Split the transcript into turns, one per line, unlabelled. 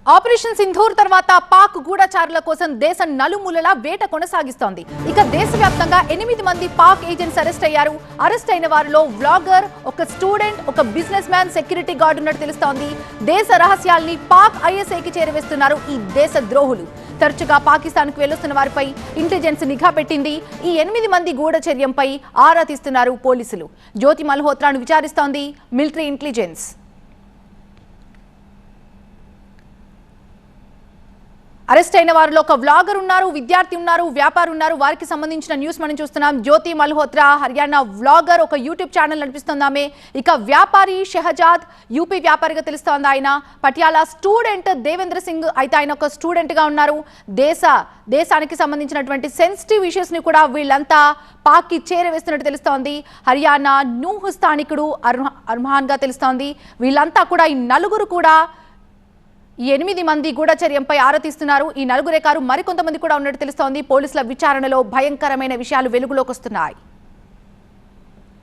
Operation Sindoor తర్వాత పాక్ గూఢచారుల కోసం దేశం నలుమూలలా వేట కొనసాగిస్తోంది. ఇక దేశవ్యాప్తంగా 8 మంది పాక్ ఏజెంట్స్ అరెస్ట్ అయ్యారు. అరెస్ట్ అయిన వారిలో వ్లాగర్, ఒక స్టూడెంట్, ఒక బిజినెస్ మ్యాన్, సెక్యూరిటీ గార్డ్ ఉన్నట్టు తెలుస్తోంది. దేశ రహస్యాల్ని పాక్ ఐఎస్ఐకి చేరవేస్తున్నారు ఈ దేశ ద్రోహులు. తరచుగా పాకిస్తాన్కు వెళ్లొస్తున్న వారిపై ఇంటెలిజెన్స్ నిఘా పెట్టింది. ఈ 8 మంది గూఢచర్యంపై ఆరా తీస్తున్నారు పోలీసులు. జ్యోతి మల్హోత్రాను విచారిస్తోంది మిలిటరీ ఇంటెలిజెన్స్. అరెస్ట్ అయిన వారిలో ఒక వ్లాగర్ ఉన్నారు, విద్యార్థి ఉన్నారు, వ్యాపారి ఉన్నారు. వారికి సంబంధించిన న్యూస్ మనం చూస్తున్నాం. జ్యోతి మల్హోత్రా హర్యానా వ్లాగర్, ఒక యూట్యూబ్ ఛానల్ నడిపిస్తుంది ఆమె. ఇక వ్యాపారి షెహజాద్ యూపీ వ్యాపారిగా తెలుస్తోంది ఆయన. పటియాలా స్టూడెంట్ దేవేంద్ర సింగ్ అయితే ఆయన ఒక స్టూడెంట్ గా ఉన్నారు. దేశానికి సంబంధించినటువంటి సెన్సిటివ్ ఇష్యూస్ ని కూడా వీళ్ళంతా పాక్కి చేరవేస్తున్నట్టు తెలుస్తోంది. హర్యానా నూహ్ స్థానికుడు అర్మాన్ గా తెలుస్తోంది. వీళ్ళంతా కూడా ఈ నలుగురు కూడా ఈ 8 మంది గూఢచర్యంపై ఆరా తీస్తున్నారు. ఈ నలుగురే కారు మరికొంతమంది కూడా ఉన్నట్టు తెలుస్తోంది. పోలీసుల విచారణలో భయంకరమైన విషయాలు వెలుగులోకి వస్తున్నాయి.